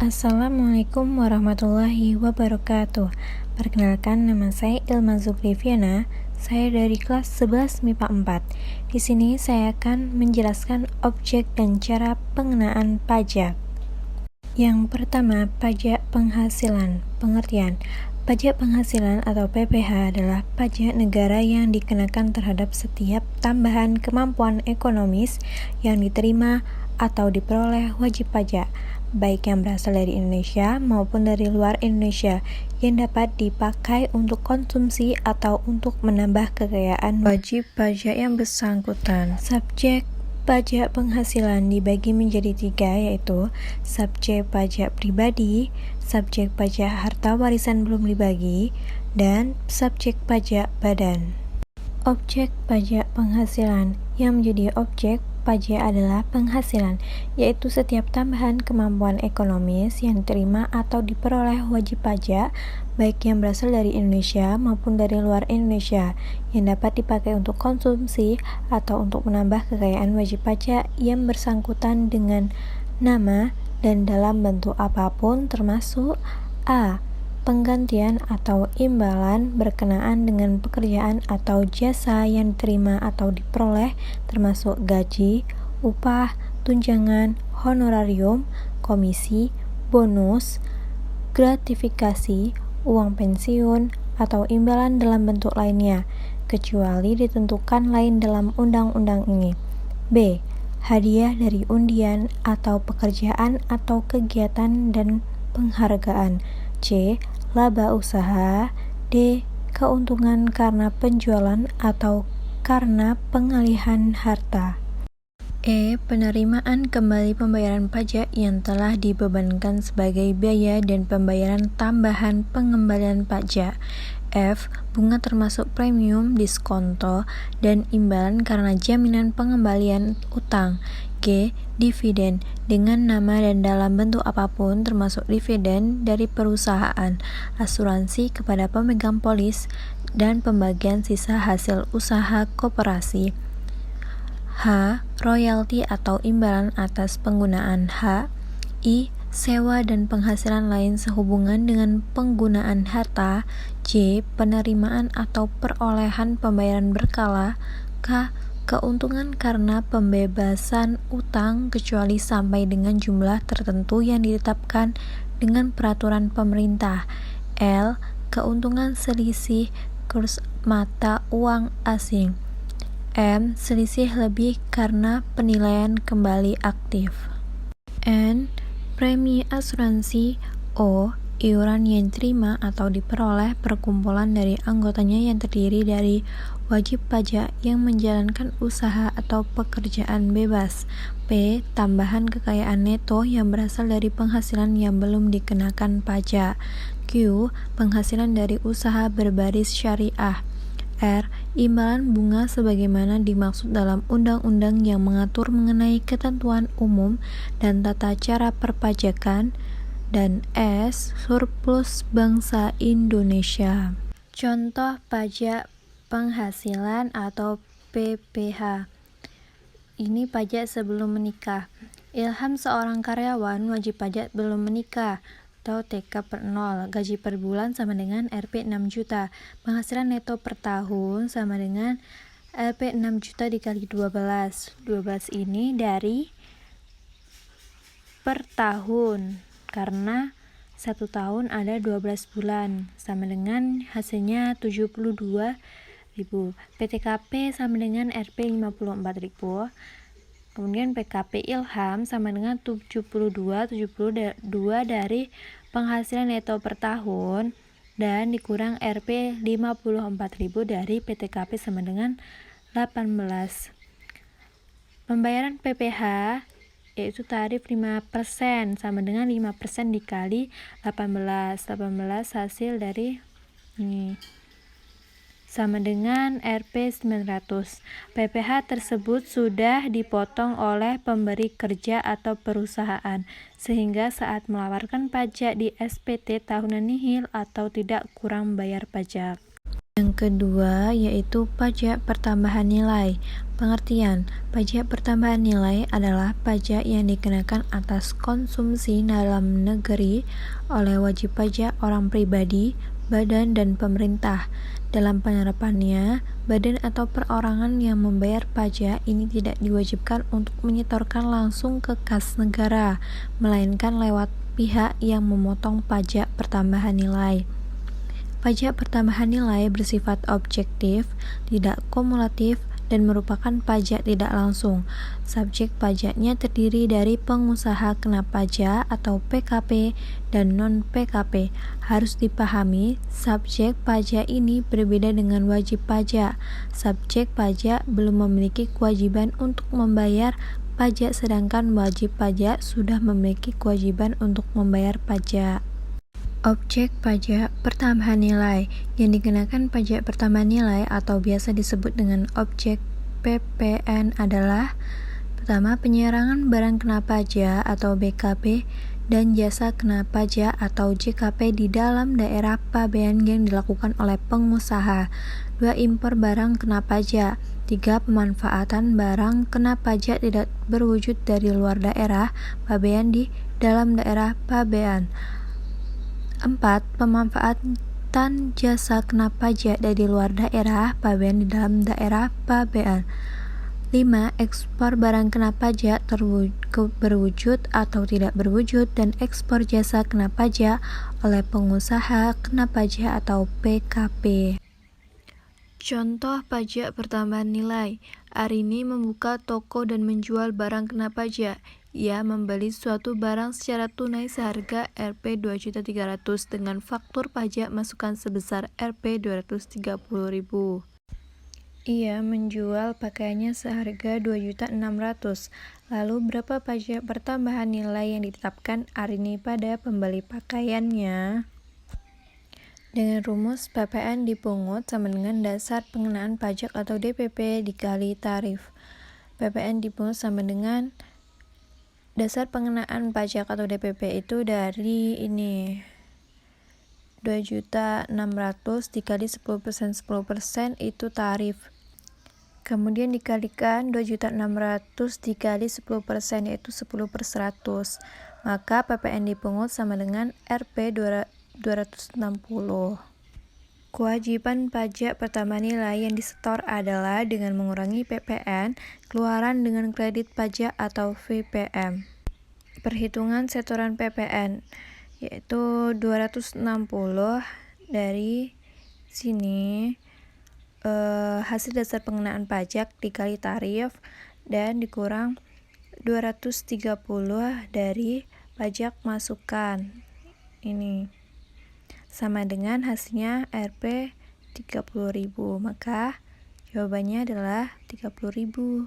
Assalamualaikum warahmatullahi wabarakatuh. Perkenalkan, nama saya Ilma Zukriviana. Saya dari kelas 11 MIPA 4. Di sini saya akan menjelaskan objek dan cara pengenaan pajak. Yang pertama, pajak penghasilan. Pengertian: pajak penghasilan atau PPh adalah pajak negara yang dikenakan terhadap setiap tambahan kemampuan ekonomis yang diterima atau diperoleh wajib pajak, baik yang berasal dari Indonesia maupun dari luar Indonesia, yang dapat dipakai untuk konsumsi atau untuk menambah kekayaan wajib pajak yang bersangkutan. Subjek pajak penghasilan dibagi menjadi 3, yaitu subjek pajak pribadi, subjek pajak harta warisan belum dibagi, dan subjek pajak badan. Objek pajak penghasilan. Yang menjadi objek pajak adalah penghasilan, yaitu setiap tambahan kemampuan ekonomis yang diterima atau diperoleh wajib pajak, baik yang berasal dari Indonesia maupun dari luar Indonesia, yang dapat dipakai untuk konsumsi atau untuk menambah kekayaan wajib pajak yang bersangkutan dengan nama dan dalam bentuk apapun, termasuk a. penggantian atau imbalan berkenaan dengan pekerjaan atau jasa yang diterima atau diperoleh, termasuk gaji, upah, tunjangan, honorarium, komisi, bonus, gratifikasi, uang pensiun, atau imbalan dalam bentuk lainnya, kecuali ditentukan lain dalam undang-undang ini. B. Hadiah dari undian atau pekerjaan atau kegiatan dan penghargaan. C. Laba usaha. D. Keuntungan karena penjualan atau karena pengalihan harta. E. Penerimaan kembali pembayaran pajak yang telah dibebankan sebagai biaya dan pembayaran tambahan pengembalian pajak. F. Bunga termasuk premium, diskonto, dan imbalan karena jaminan pengembalian utang. G. Dividen dengan nama dan dalam bentuk apapun, termasuk dividen dari perusahaan, asuransi kepada pemegang polis, dan pembagian sisa hasil usaha koperasi. H. Royalti atau imbalan atas penggunaan hak. I. Sewa dan penghasilan lain sehubungan dengan penggunaan harta. J. Penerimaan atau perolehan pembayaran berkala. K. Keuntungan karena pembebasan utang kecuali sampai dengan jumlah tertentu yang ditetapkan dengan peraturan pemerintah. L. Keuntungan selisih kurs mata uang asing. M. Selisih lebih karena penilaian kembali aktif. N. Premi asuransi. O. Iuran yang diterima atau diperoleh perkumpulan dari anggotanya yang terdiri dari wajib pajak yang menjalankan usaha atau pekerjaan bebas. P. Tambahan kekayaan neto yang berasal dari penghasilan yang belum dikenakan pajak. Q. Penghasilan dari usaha berbaris syariah. R. Imbalan bunga sebagaimana dimaksud dalam undang-undang yang mengatur mengenai ketentuan umum dan tata cara perpajakan. Dan S. Surplus bangsa Indonesia. Contoh pajak penghasilan atau PPh. Ini pajak sebelum menikah. Ilham seorang karyawan wajib pajak belum menikah atau TK per 0. Gaji per bulan sama dengan Rp 6 juta. Penghasilan neto per tahun sama dengan Rp 6 juta dikali 12. 12 ini dari per tahun, karena 1 tahun ada 12 bulan, sama dengan hasilnya 72.000. PTKP sama dengan Rp 54.000. Kemudian PKP Ilham sama dengan 72 dari penghasilan neto per tahun dan dikurang Rp 54.000 dari PTKP sama dengan 18. Pembayaran PPh yaitu tarif 5% sama dengan 5% dikali 18 hasil dari ini sama dengan Rp 900. PPh tersebut sudah dipotong oleh pemberi kerja atau perusahaan, sehingga saat melaporkan pajak di SPT tahunan nihil atau tidak kurang bayar pajak. Yang kedua yaitu pajak pertambahan nilai. Pengertian, pajak pertambahan nilai adalah pajak yang dikenakan atas konsumsi dalam negeri oleh wajib pajak orang pribadi, badan, dan pemerintah. Dalam penerapannya, badan atau perorangan yang membayar pajak ini tidak diwajibkan untuk menyetorkan langsung ke kas negara, melainkan lewat pihak yang memotong pajak pertambahan nilai. Pajak pertambahan nilai bersifat objektif, tidak kumulatif, dan merupakan pajak tidak langsung. Subjek pajaknya terdiri dari pengusaha kena pajak atau PKP dan non-PKP. Harus dipahami, subjek pajak ini berbeda dengan wajib pajak. Subjek pajak belum memiliki kewajiban untuk membayar pajak, sedangkan wajib pajak sudah memiliki kewajiban untuk membayar pajak. Objek pajak pertambahan nilai yang dikenakan pajak pertambahan nilai atau biasa disebut dengan objek PPN adalah: pertama, penyerangan barang kena pajak atau BKP dan jasa kena pajak atau JKP di dalam daerah pabean yang dilakukan oleh pengusaha. 2. Impor barang kena pajak. 3. Pemanfaatan barang kena pajak tidak berwujud dari luar daerah pabean di dalam daerah pabean. 4. Pemanfaatan jasa kena pajak dari luar daerah pabean di dalam daerah pabean. 5. Ekspor barang kena pajak berwujud atau tidak berwujud dan ekspor jasa kena pajak oleh pengusaha kena pajak atau PKP. Contoh pajak pertambahan nilai. Arini membuka toko dan menjual barang kena pajak. Ia membeli suatu barang secara tunai seharga Rp2.300.000 dengan faktur pajak masukan sebesar Rp230.000. Ia menjual pakaiannya seharga Rp2.600.000. Lalu berapa pajak pertambahan nilai yang ditetapkan Arini pada pembeli pakaiannya? Dengan rumus PPN dipungut sama dengan dasar pengenaan pajak atau DPP dikali tarif. PPN dipungut sama dengan dasar pengenaan pajak atau DPP itu dari ini 2.600.000 dikali 10%, 10% itu tarif. Kemudian dikalikan 2.600.000 dikali 10% yaitu 10/100. Maka PPN dipungut sama dengan Rp260. Kewajiban pajak pertambahan nilai yang disetor adalah dengan mengurangi PPN, keluaran dengan kredit pajak atau VPM. Perhitungan setoran PPN yaitu 260 dari sini hasil dasar pengenaan pajak dikali tarif dan dikurang 230 dari pajak masukan. Ini sama dengan hasilnya Rp30.000, maka jawabannya adalah 30.000.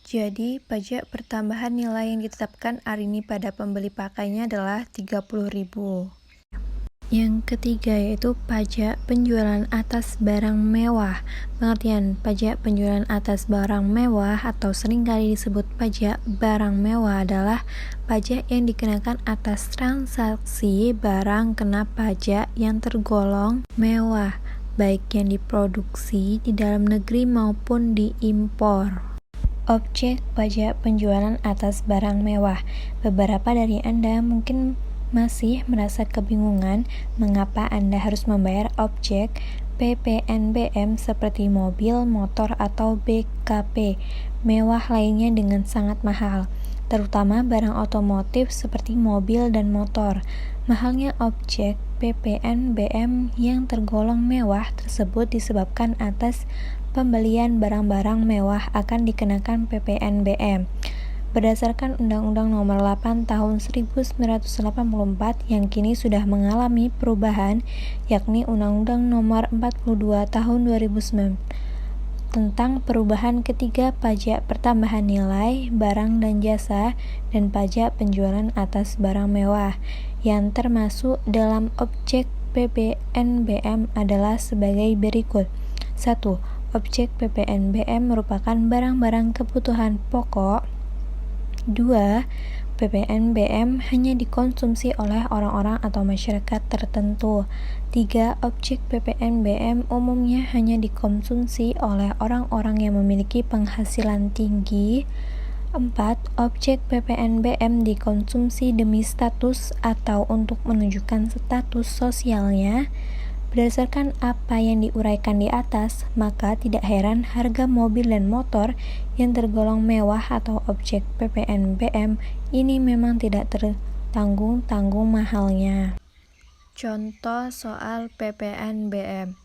Jadi, pajak pertambahan nilai yang ditetapkan Arini pada pembeli pakainya adalah 30.000. Yang ketiga yaitu pajak penjualan atas barang mewah. Pengertian pajak penjualan atas barang mewah atau seringkali disebut pajak barang mewah adalah pajak yang dikenakan atas transaksi barang kena pajak yang tergolong mewah, baik yang diproduksi di dalam negeri maupun diimpor. Objek pajak penjualan atas barang mewah. Beberapa dari Anda mungkin masih merasa kebingungan mengapa Anda harus membayar objek PPNBM seperti mobil, motor, atau BKP mewah lainnya dengan sangat mahal, terutama barang otomotif seperti mobil dan motor. Mahalnya objek PPNBM yang tergolong mewah tersebut disebabkan atas pembelian barang-barang mewah akan dikenakan PPNBM. Berdasarkan Undang-Undang Nomor 8 Tahun 1984 yang kini sudah mengalami perubahan, yakni Undang-Undang Nomor 42 Tahun 2009 tentang perubahan ketiga pajak pertambahan nilai barang dan jasa dan pajak penjualan atas barang mewah yang termasuk dalam objek PPNBM adalah sebagai berikut. 1. Objek PPNBM merupakan barang-barang kebutuhan pokok. 2. PPNBM hanya dikonsumsi oleh orang-orang atau masyarakat tertentu. 3. Objek PPNBM umumnya hanya dikonsumsi oleh orang-orang yang memiliki penghasilan tinggi. 4. Objek PPNBM dikonsumsi demi status atau untuk menunjukkan status sosialnya. Berdasarkan apa yang diuraikan di atas, maka tidak heran harga mobil dan motor yang tergolong mewah atau objek PPNBM ini memang tidak tertanggung-tanggung mahalnya. Contoh soal PPNBM.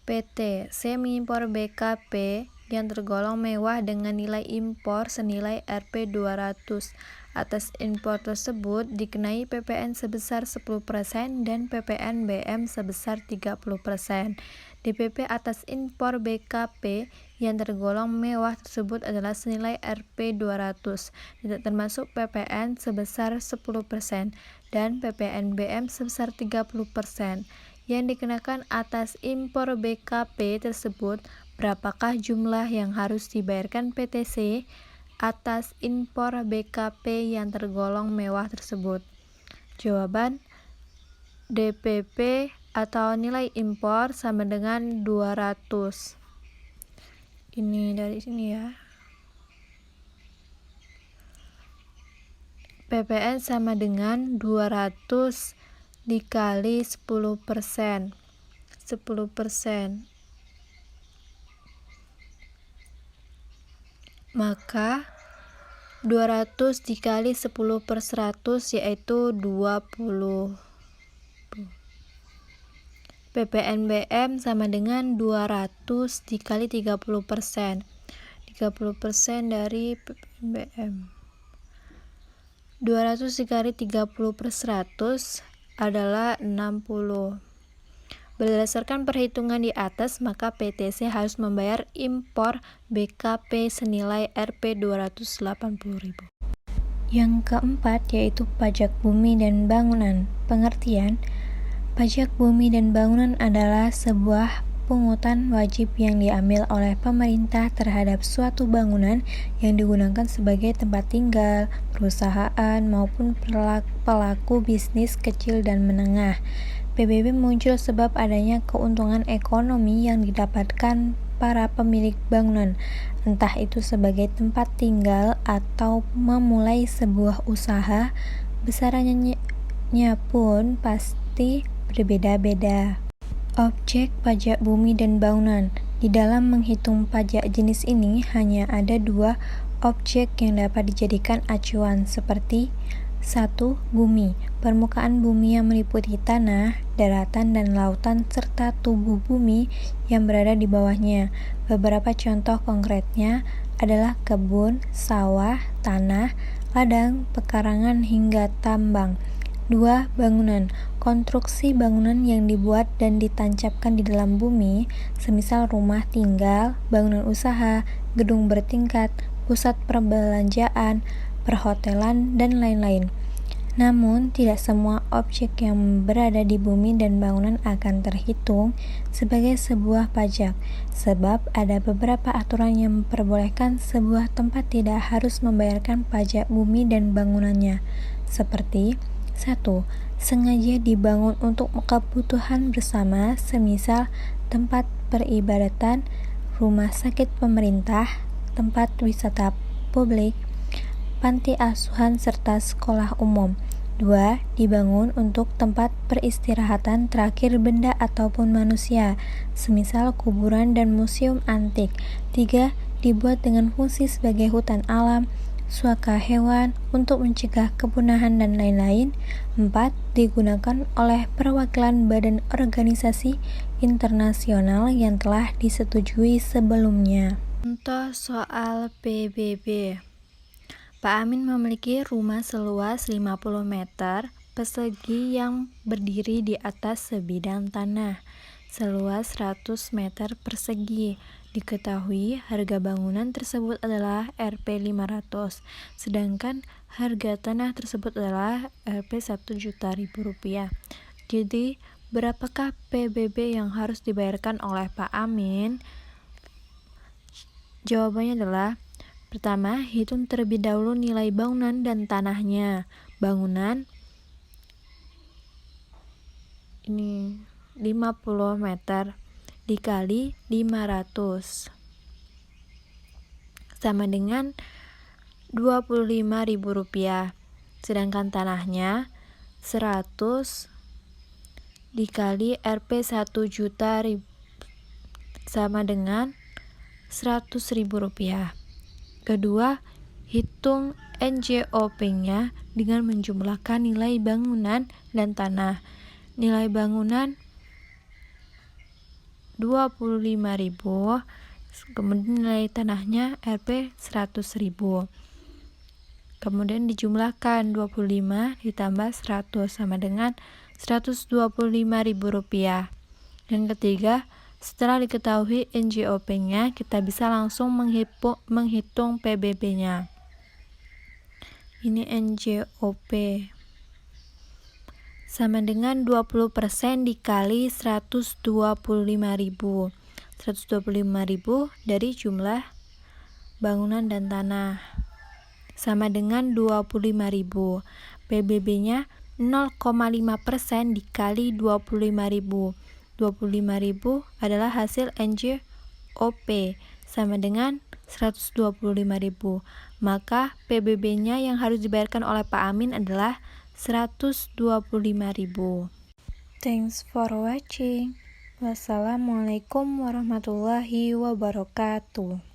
PT C mengimpor BKP yang tergolong mewah dengan nilai impor senilai Rp200. Atas impor tersebut dikenai PPN sebesar 10% dan PPNBM sebesar 30%. DPP atas impor BKP yang tergolong mewah tersebut adalah senilai Rp200, tidak termasuk PPN sebesar 10% dan PPNBM sebesar 30%. Yang dikenakan atas impor BKP tersebut, berapakah jumlah yang harus dibayarkan PTC atas impor BKP yang tergolong mewah tersebut? Jawaban, DPP atau nilai impor sama dengan 200. Ini dari sini ya. PPN sama dengan 200 dikali 10%. 10%. Maka 200 dikali 10/100 yaitu 20. PPNBM sama dengan 200 dikali 30%. 30% dari PPNBM. 200 dikali 30/100 adalah 60. Berdasarkan perhitungan di atas, maka PTC harus membayar impor BKP senilai Rp280.000. Yang keempat yaitu pajak bumi dan bangunan. Pengertian: pajak bumi dan bangunan adalah sebuah pungutan wajib yang diambil oleh pemerintah terhadap suatu bangunan yang digunakan sebagai tempat tinggal, perusahaan, maupun pelaku bisnis kecil dan menengah. PBB muncul sebab adanya keuntungan ekonomi yang didapatkan para pemilik bangunan, entah itu sebagai tempat tinggal atau memulai sebuah usaha. Besarannya pun pasti berbeda-beda. Objek pajak bumi dan bangunan. Di dalam menghitung pajak jenis ini hanya ada dua objek yang dapat dijadikan acuan, seperti 1. Bumi. Permukaan bumi yang meliputi tanah, daratan, dan lautan serta tubuh bumi yang berada di bawahnya. Beberapa contoh konkretnya adalah kebun, sawah, tanah, ladang, pekarangan, hingga tambang. 2. Bangunan. Konstruksi bangunan yang dibuat dan ditancapkan di dalam bumi, semisal rumah tinggal, bangunan usaha, gedung bertingkat, pusat perbelanjaan, perhotelan, dan lain-lain. Namun, tidak semua objek yang berada di bumi dan bangunan akan terhitung sebagai sebuah pajak, sebab ada beberapa aturan yang memperbolehkan sebuah tempat tidak harus membayarkan pajak bumi dan bangunannya, seperti 1. Sengaja dibangun untuk kebutuhan bersama, semisal tempat peribadatan, rumah sakit pemerintah, tempat wisata publik, panti asuhan, serta sekolah umum. 2. Dibangun untuk tempat peristirahatan terakhir benda ataupun manusia, semisal kuburan dan museum antik. 3. Dibuat dengan fungsi sebagai hutan alam, suaka hewan, untuk mencegah kepunahan, dan lain-lain. 4. Digunakan oleh perwakilan badan organisasi internasional yang telah disetujui sebelumnya. Contoh soal PBB. Pak Amin memiliki rumah seluas 50 meter persegi yang berdiri di atas sebidang tanah seluas 100 meter persegi. Diketahui harga bangunan tersebut adalah Rp500, sedangkan harga tanah tersebut adalah Rp1.000.000. Jadi, berapakah PBB yang harus dibayarkan oleh Pak Amin? Jawabannya adalah Pertama, hitung terlebih dahulu nilai bangunan dan tanahnya. Bangunan ini 50 meter dikali 500 sama dengan Rp25.000. Sedangkan tanahnya 100 dikali Rp 1 juta sama dengan Rp100.000. Kedua, hitung NJOP-nya dengan menjumlahkan nilai bangunan dan tanah. Nilai bangunan Rp25.000, kemudian nilai tanahnya Rp 100.000. Kemudian dijumlahkan 25 ditambah 100 sama dengan Rp125.000. Yang ketiga, setelah diketahui NJOP-nya, kita bisa langsung menghitung PBB-nya. Ini NJOP sama dengan 20% dikali 125.000. 125.000 dari jumlah bangunan dan tanah sama dengan 25.000. PBB-nya 0,5% dikali 25.000. 25.000 adalah hasil NJOP sama dengan 125.000. Maka PBB-nya yang harus dibayarkan oleh Pak Amin adalah 125.000. Thanks for watching. Wassalamualaikum warahmatullahi wabarakatuh.